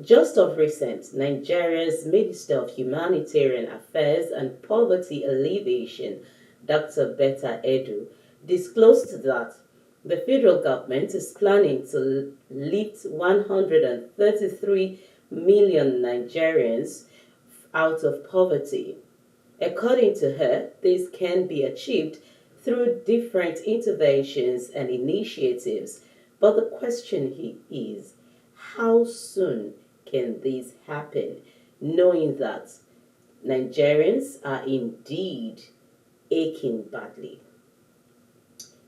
Just of recent, Nigeria's Minister of Humanitarian Affairs and Poverty Alleviation, Dr. Betta Edu, disclosed that the federal government is planning to lift 133 million Nigerians out of poverty. According to her, this can be achieved through different interventions and initiatives, but the question is, how soon can this happen, knowing that Nigerians are indeed aching badly?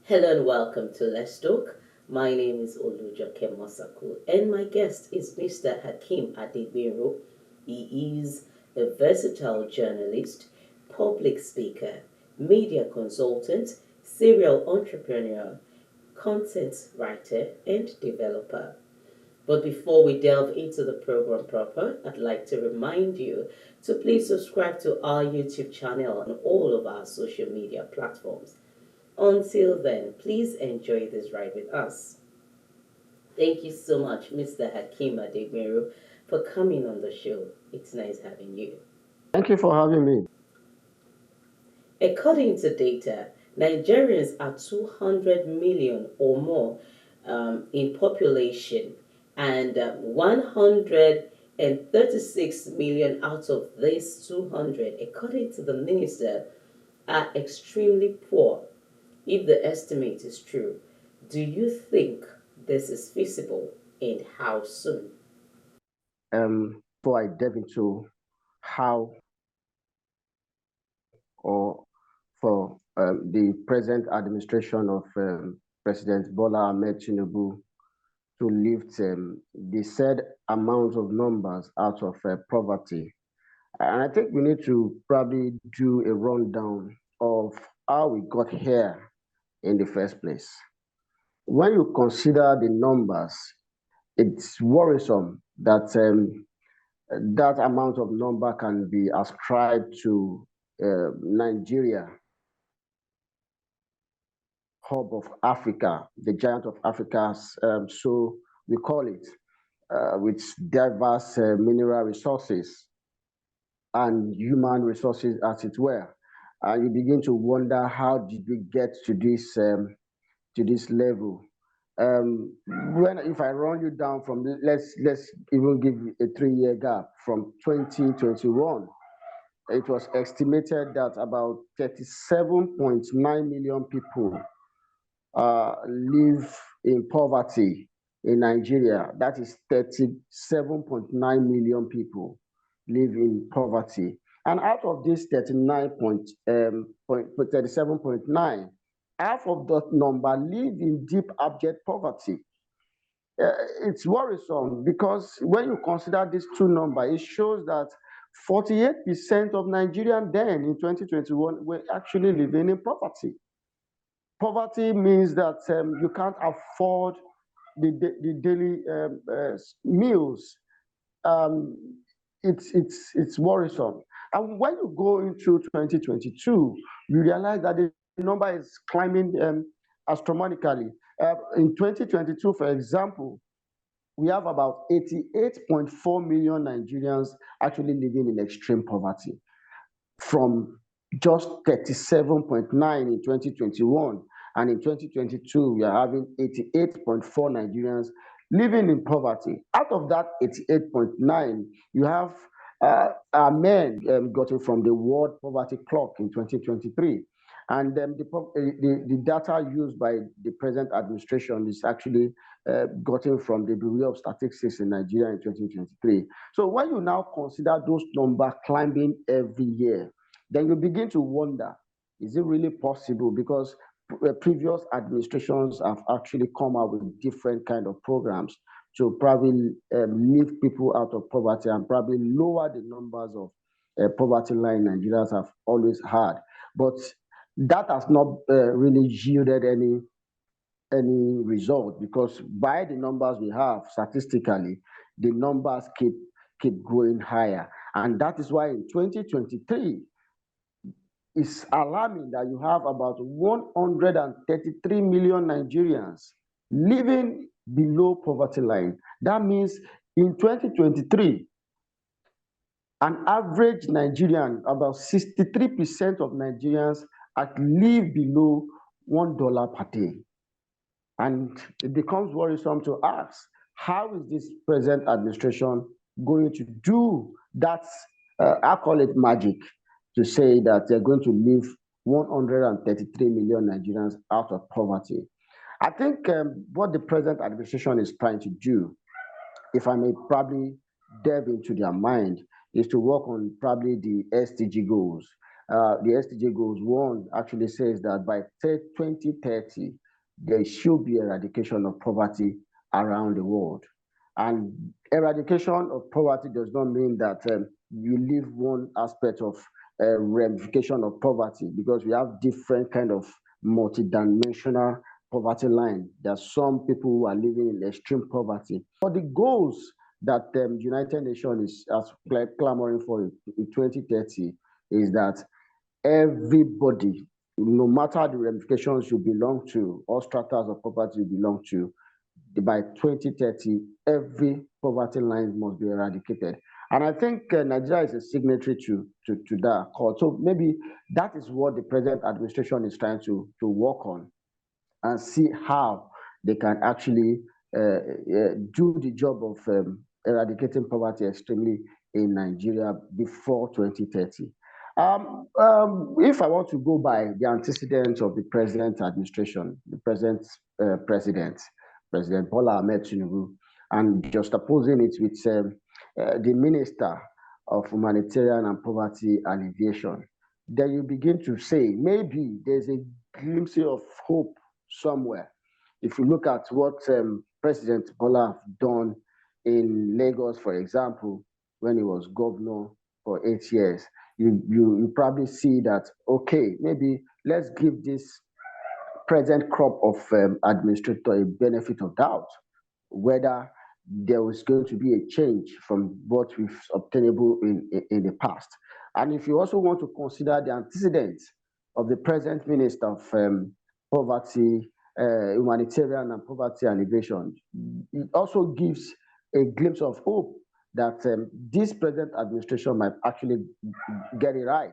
Hello and welcome to Let's Talk. My name is Olujoke Mosaku, and my guest is Mr. Hakeem Adegbenro. He is a versatile journalist, public speaker, media consultant, serial entrepreneur, content writer, and developer. But before we delve into the program proper, I'd like to remind you to please subscribe to our YouTube channel and all of our social media platforms. Until then, please enjoy this ride with us. Thank you so much, Mr. Hakeem Adegbenro, for coming on the show. It's nice having you. Thank you for having me. According to data, Nigerians are 200 million or more in population, and 136 million out of these 200, according to the minister, are extremely poor. If the estimate is true, do you think this is feasible, and how soon? Before I delve into how or for the present administration of President Bola Ahmed Tinubu to lift the said amount of numbers out of poverty. And I think we need to probably do a rundown of how we got here in the first place. When you consider the numbers, it's worrisome that that amount of number can be ascribed to Nigeria, hub of Africa, the giant of Africa, so we call it, with diverse mineral resources and human resources, as it were. And you begin to wonder, how did we get to this level? If I run you down from, let's even give a 3-year gap from 2021. It was estimated that about 37.9 million people live in poverty in Nigeria. That is 37.9 million people live in poverty. And out of this 37.9, half of that number live in deep abject poverty. It's worrisome because when you consider these two numbers, it shows that 48% of Nigerians then in 2021 were actually living in poverty. Poverty means that you can't afford the daily meals. It's worrisome. And when you go into 2022, you realize that the number is climbing astronomically. In 2022, for example, we have about 88.4 million Nigerians actually living in extreme poverty, from just 37.9 in 2021. And in 2022, we are having 88.4 Nigerians living in poverty. Out of that 88.9, you have our men gotten from the World Poverty Clock in 2023. And the data used by the present administration is actually gotten from the Bureau of Statistics in Nigeria in 2023. So when you now consider those numbers climbing every year, then you begin to wonder, is it really possible? Because previous administrations have actually come out with different kind of programs to probably lift people out of poverty and probably lower the numbers of poverty line Nigerians have always had. But that has not really yielded any result, because by the numbers we have statistically, the numbers keep growing higher. And that is why in 2023, it's alarming that you have about 133 million Nigerians living below poverty line. That means In 2023, an average Nigerian, about 63% of Nigerians live below $1 per day. And it becomes worrisome to ask, how is this present administration going to do that? I call it magic, to say that they're going to leave 133 million Nigerians out of poverty. I think what the present administration is trying to do, if I may probably delve into their mind, is to work on probably the SDG goals. The SDG goals, one actually says that by 2030, there should be eradication of poverty around the world. And eradication of poverty does not mean that you leave one aspect of ramification of poverty, because we have different kind of multidimensional poverty line. There are some people who are living in extreme poverty. But the goals that the United Nations is clamoring for in 2030 is that everybody, no matter the ramifications you belong to, all stratas of poverty you belong to, by 2030, every poverty line must be eradicated. And I think Nigeria is a signatory to that call. So maybe that is what the present administration is trying to work on, and see how they can actually do the job of eradicating poverty extremely in Nigeria before 2030. If I want to go by the antecedents of the present administration, the present President Bola Ahmed Tinubu, and juxtaposing it with the Minister of Humanitarian and Poverty Alleviation, then you begin to say maybe there's a glimpse of hope somewhere. If you look at what President Bola have done in Lagos, for example, when he was governor for 8 years, you probably see that, okay, maybe let's give this present crop of administrator a benefit of doubt, whether there was going to be a change from what we've obtainable in the past. And if you also want to consider the antecedents of the present Minister of Poverty, Humanitarian and Poverty Alleviation, it also gives a glimpse of hope that this present administration might actually get it right.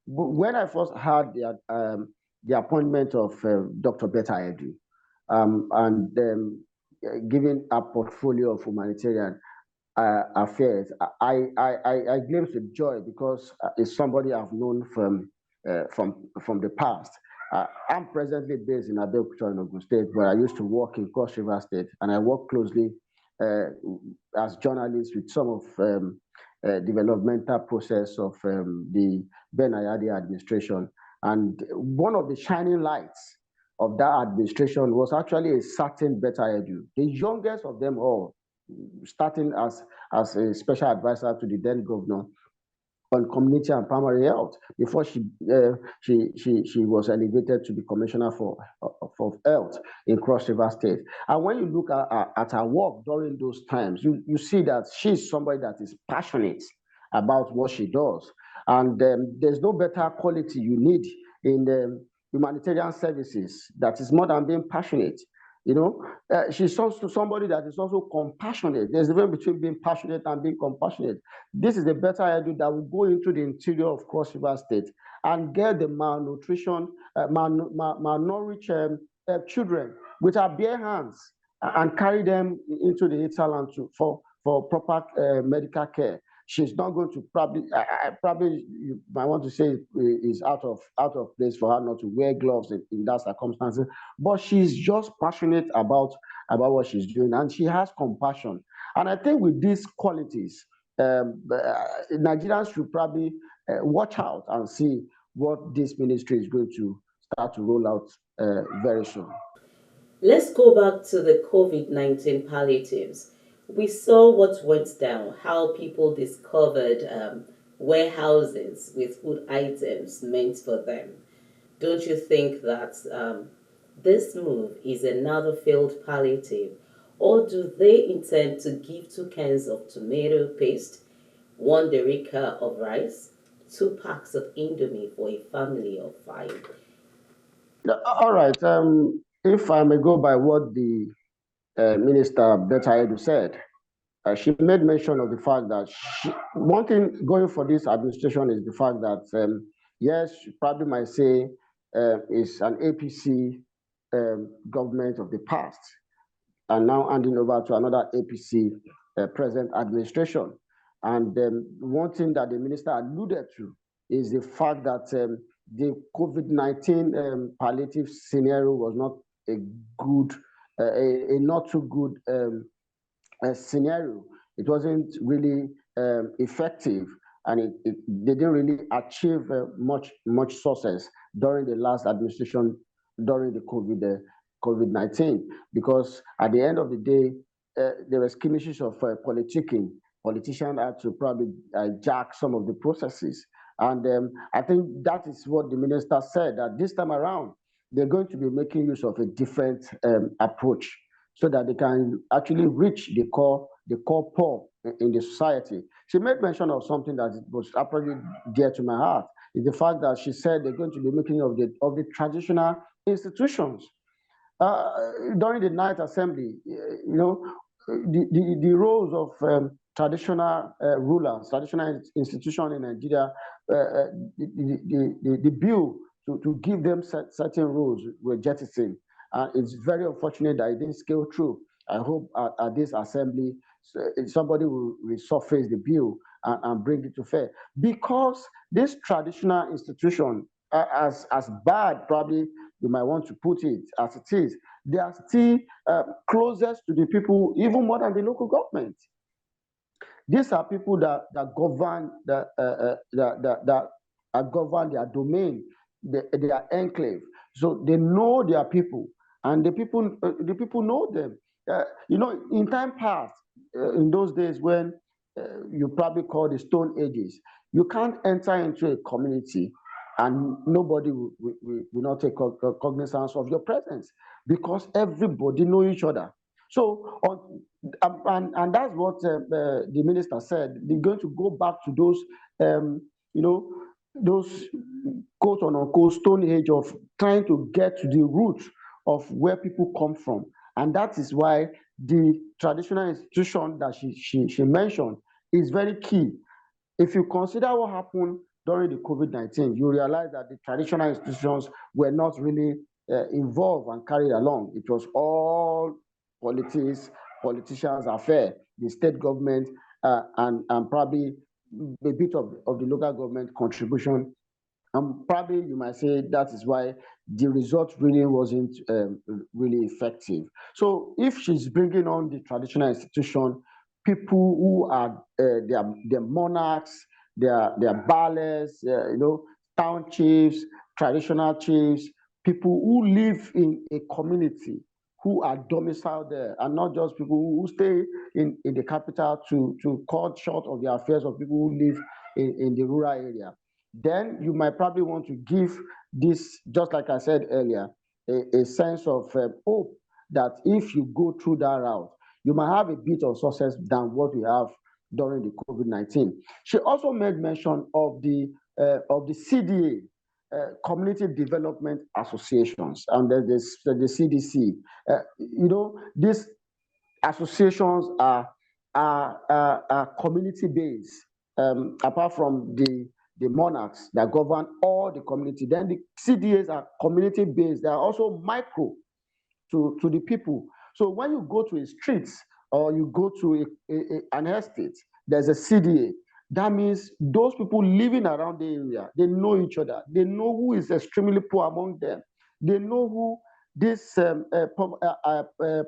When I first heard the appointment of Dr. Betta Edu, and given a portfolio of humanitarian affairs, I glimpsed with joy, because it's somebody I've known from the past. I'm presently based in Adegbenro in Ogun State, but I used to work in Cross River State, and I work closely as journalist with some of developmental process of the Ben Ayade administration. And one of the shining lights of that administration was actually a certain Betta Edu, the youngest of them all, starting as a special advisor to the then governor on community and primary health before she was elevated to the commissioner for health in Cross River State. And when you look at her work during those times, you see that she's somebody that is passionate about what she does. And there's no better quality you need in humanitarian services that is more than being passionate. You know, she's also somebody that is also compassionate. There's a difference between being passionate and being compassionate. This is a Betta Edu that will go into the interior of Cross River State and get the malnutrition, malnourished children with her bare hands, and carry them into the hinterland for proper medical care. She's not going to probably you might want to say is out of place for her not to wear gloves in that circumstances, but she's just passionate about what she's doing, and she has compassion. And I think with these qualities, Nigerians should probably watch out and see what this ministry is going to start to roll out very soon. Let's go back to the COVID-19 palliatives. We saw what went down, how people discovered warehouses with food items meant for them. Don't you think that this move is another failed palliative? Or do they intend to give 2 cans of tomato paste, 1 derica of rice, 2 packs of Indomie for a family of 5? All right. If I may go by what the Minister Betta Edu said, she made mention of the fact that one thing going for this administration is the fact that, yes, she probably might say it's an APC government of the past, and now handing over to another APC present administration. And one thing that the minister alluded to is the fact that the COVID-19 palliative scenario was not a good, a not too good scenario. It wasn't really effective, and they didn't really achieve much success during the last administration during the COVID-19, because at the end of the day, there were skirmishes of politicking. Politicians had to probably jack some of the processes. And I think that is what the minister said, that this time around, they're going to be making use of a different approach so that they can actually reach the core poor in the society. She made mention of something that was apparently dear to my heart, is the fact that she said they're going to be making of the traditional institutions. During the night assembly, the roles of traditional rulers, traditional institutions in Nigeria, the bill to give them certain rules were jettisoned. It's very unfortunate that it didn't scale through. I hope at this assembly, somebody will resurface the bill and bring it to fair. Because this traditional institution, as bad probably you might want to put it as it is, they are still closest to the people, even more than the local government. These are people that govern that govern their domain, their enclave. So they know their people, and the people know them. In time past, in those days when you probably call the Stone Ages, you can't enter into a community and nobody will not take cognizance of your presence, because everybody know each other. So, and that's what the minister said. They're going to go back to those, those quote unquote stone age of trying to get to the root of where people come from. And that is why the traditional institution that she mentioned is very key. If you consider what happened during the COVID-19, you realize that the traditional institutions were not really involved and carried along. It was all politicians' affair, the state government, and probably a bit of the local government contribution. And probably you might say that is why the result really wasn't really effective. So if she's bringing on the traditional institution, people who are their monarchs, their baales, town chiefs, traditional chiefs, people who live in a community, who are domiciled there, and not just people who stay in the capital to cut short of the affairs of people who live in the rural area. Then you might probably want to give this, just like I said earlier, a sense of hope that if you go through that route, you might have a bit of success than what we have during the COVID-19. She also made mention of the CDA, Community Development Associations, and there's the CDC. These associations are community-based. Apart from the monarchs that govern all the community, then the CDAs are community-based. They are also micro to the people. So when you go to a street or you go to an estate, there's a CDA. That means those people living around the area, they know each other. They know who is extremely poor among them. They know who this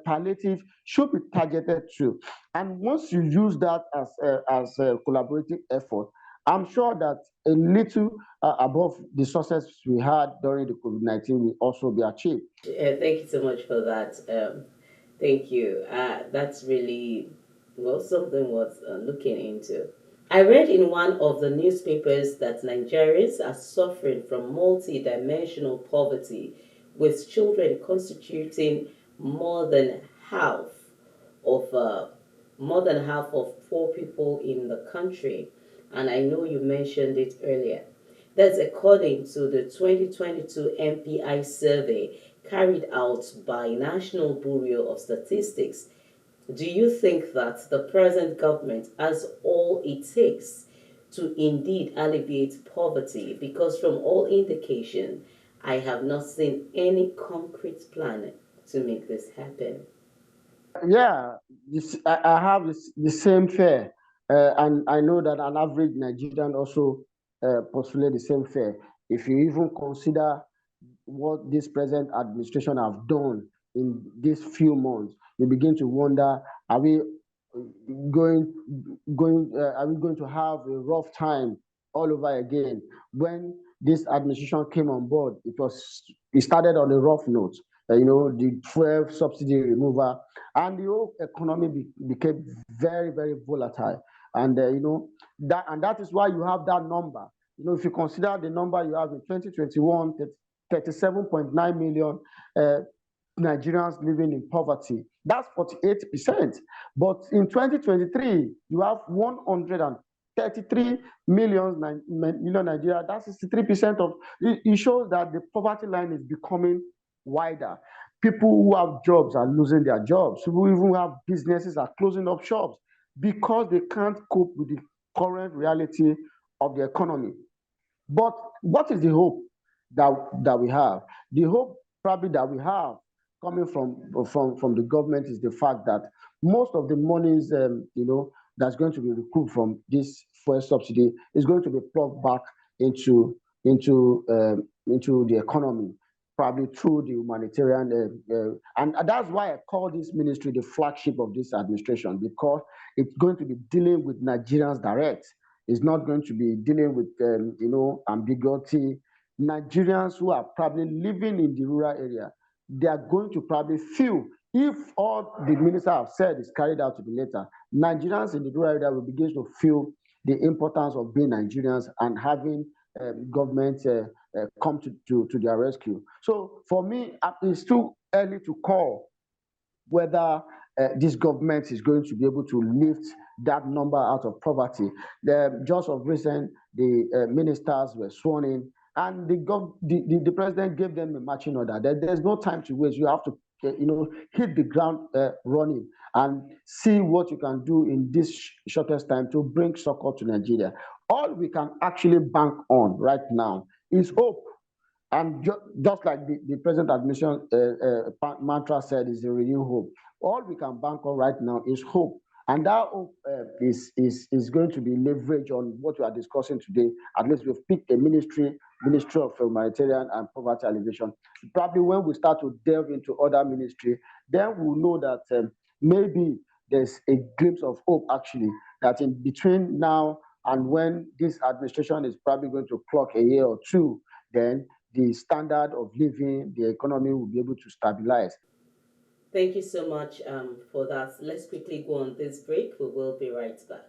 palliative should be targeted to. And once you use that as a collaborative effort, I'm sure that a little above the success we had during the COVID-19 will also be achieved. Thank you so much for that. Thank you. That's really something worth looking into. I read in one of the newspapers that Nigerians are suffering from multi-dimensional poverty, with children constituting more than half of poor people in the country. And I know you mentioned it earlier. That's according to the 2022 MPI survey carried out by National Bureau of Statistics. Do you think that the present government has all it takes to indeed alleviate poverty? Because from all indication, I have not seen any concrete plan to make this happen. Yeah, I have the same fear, and I know that an average Nigerian also postulate the same fear. If you even consider what this present administration have done in these few months, you begin to wonder: Are we going are we going to have a rough time all over again? When this administration came on board, it started on a rough note. The fuel subsidy removal, and the whole economy became very, very volatile. And that is why you have that number. If you consider the number you have in 2021, 37.9 million uh, Nigerians living in poverty. That's 48%. But in 2023, you have 133 million Nigeria. That's 63% of it. Shows that the poverty line is becoming wider. People who have jobs are losing their jobs. People who even have businesses are closing up shops because they can't cope with the current reality of the economy. But what is the hope that we have? The hope probably that we have coming from the government is the fact that most of the monies that's going to be recouped from this fuel subsidy is going to be plugged back into the economy, probably through the humanitarian, and that's why I call this ministry the flagship of this administration, because it's going to be dealing with Nigerians direct. It's not going to be dealing with ambiguity. Nigerians who are probably living in the rural area, they are going to probably feel, if all the minister have said is carried out to the letter, Nigerians in the rural area will begin to feel the importance of being Nigerians and having government come to their rescue. So for me, it's too early to call whether this government is going to be able to lift that number out of poverty. Just of recent, the ministers were sworn in, and the president gave them a marching order. There's no time to waste. You have to, hit the ground running and see what you can do in this shortest time to bring succor to Nigeria. All we can actually bank on right now is hope. And just like the present administration mantra said, is a renewed hope. All we can bank on right now is hope. And that hope is going to be leveraged on what we are discussing today. At least we've picked a Ministry of Humanitarian and Poverty Alleviation. Probably when we start to delve into other ministry, then we'll know that maybe there's a glimpse of hope, actually, that in between now and when this administration is probably going to clock a year or two, then the standard of living, the economy will be able to stabilize. Thank you so much for that. Let's quickly go on this break. We will be right back.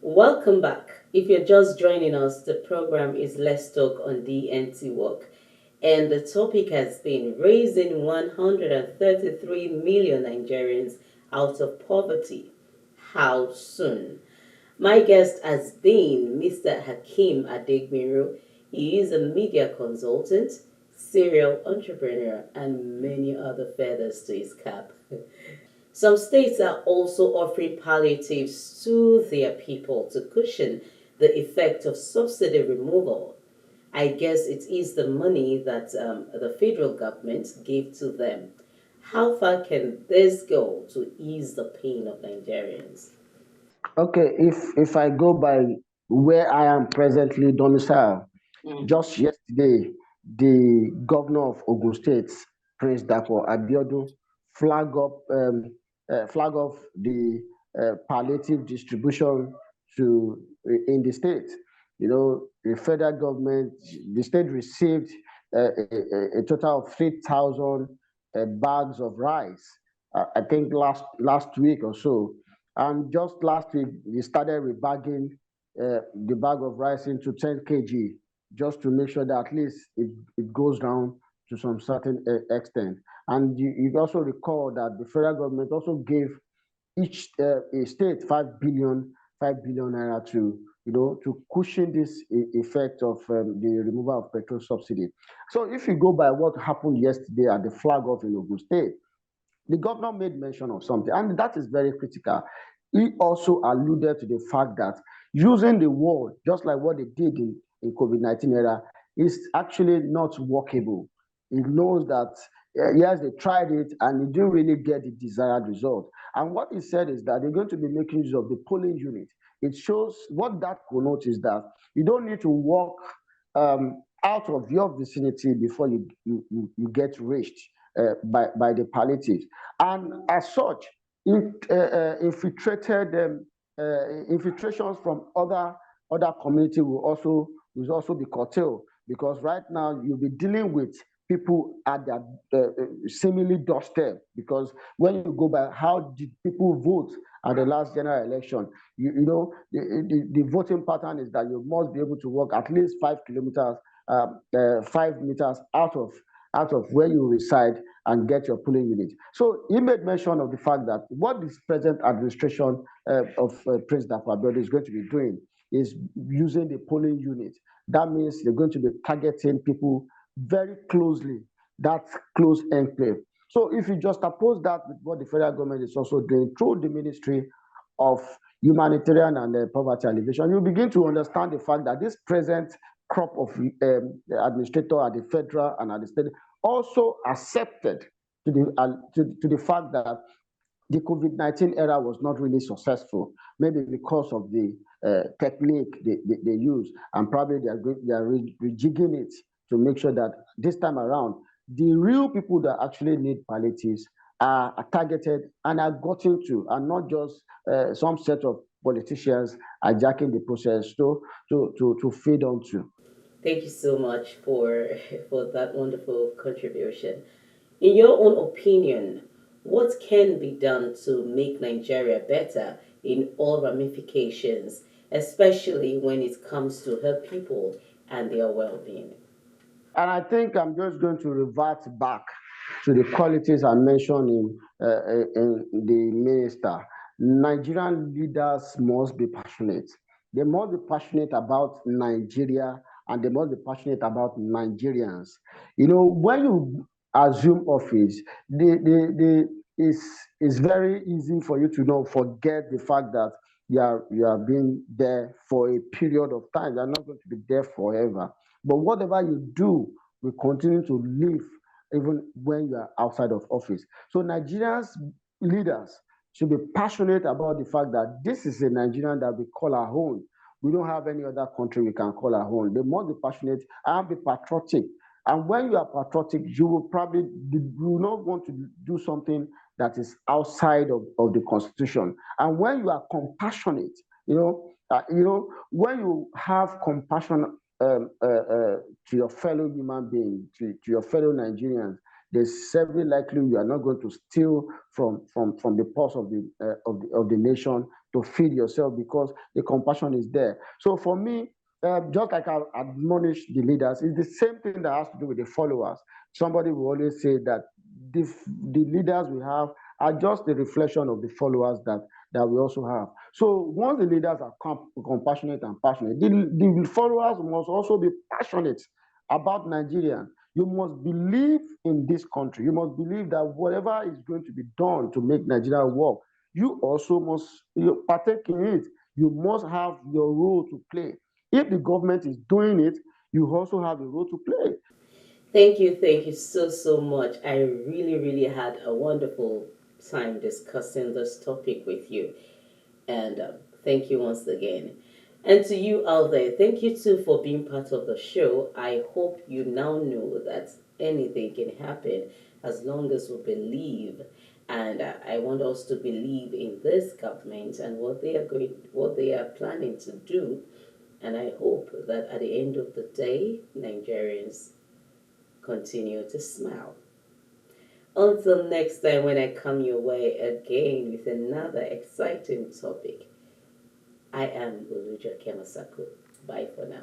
Welcome back. If you're just joining us, the program is Let's Talk on DNTWOK. And the topic has been raising 133 million Nigerians out of poverty. How soon? My guest has been Mr. Hakeem Adegbenro. He is a media consultant, serial entrepreneur, and many other feathers to his cap. Some states are also offering palliatives to their people to cushion the effect of subsidy removal. I guess it is the money that the federal government gave to them. How far can this go to ease the pain of Nigerians? Okay, if I go by where I am presently domiciled, just yesterday, the governor of Ogun State, Prince Dapo Abiodun, flag off the palliative distribution in the state. The federal government, the state received a total of 3,000 bags of rice. I think last week or so, and just last week we started rebagging the bag of rice into 10 kg, just to make sure that at least it goes down to some certain extent. And you also recall that the federal government also gave each a state 5 billion naira to to cushion this effect of the removal of petrol subsidy. So if you go by what happened yesterday at the flag off in Ogun State, the governor made mention of something, and that is very critical. He also alluded to the fact that using the word, just like what they did in COVID-19 era, is actually not workable. He knows that, yes, they tried it and it didn't really get the desired result. And what he said is that they're going to be making use of the polling unit. It shows what that connotes is that you don't need to walk out of your vicinity before you get reached by the palliatives. And as such, infiltrations from other community will also be curtailed, because right now you'll be dealing with people at their seemingly doorstep. Because when you go by how did people vote at the last general election, the voting pattern is that you must be able to walk at least 5 kilometers, 5 meters out of where you reside and get your polling unit. So he made mention of the fact that what this present administration of Prince Dapo Abiodun is going to be doing is using the polling unit. That means they're going to be targeting people very closely, that close enclave. So if you just oppose that with what the federal government is also doing through the Ministry of Humanitarian and Poverty Alleviation, you begin to understand the fact that this present crop of administrator at the federal and at the state also accepted to the fact that the COVID-19 era was not really successful, maybe because of the technique they use, and probably they are rejigging it to make sure that this time around, the real people that actually need palliatives are targeted and are gotten to, and not just some set of politicians hijacking the process to feed onto. Thank you so much for that wonderful contribution. In your own opinion, what can be done to make Nigeria better in all ramifications, especially when it comes to her people and their well-being? And I think I'm just going to revert back to the qualities I mentioned in the minister. Nigerian leaders must be passionate. They must be passionate about Nigeria, and they must be passionate about Nigerians. When you assume office, it's very easy for you to forget the fact that you are being there for a period of time. You're not going to be there forever. But whatever you do will continue to live even when you are outside of office. So Nigeria's leaders should be passionate about the fact that this is a Nigerian that we call our own. We don't have any other country we can call our own. They must be passionate and be patriotic. And when you are patriotic, you will not want to do something that is outside of the Constitution. And when you are compassionate, when you have compassion to your fellow human being, to your fellow Nigerians, there's severely likely you are not going to steal from the purse of the nation to feed yourself, because the compassion is there. So for me, just like I admonish the leaders, it's the same thing that has to do with the followers. Somebody will always say that the leaders we have are just the reflection of the followers that we also have. So once the leaders are compassionate and passionate, the followers must also be passionate about Nigeria. You must believe in this country. You must believe that whatever is going to be done to make Nigeria work, you also must partake in it. You must have your role to play. If the government is doing it, you also have a role to play. Thank you so much. I really, really had a wonderful time discussing this topic with you. And thank you once again. And to you out there, thank you too for being part of the show. I hope you now know that anything can happen as long as we believe. And I want us to believe in this government and what they are planning to do. And I hope that at the end of the day, Nigerians continue to smile. Until next time, when I come your way again with another exciting topic, I am Uluja Kemasaku. Bye for now.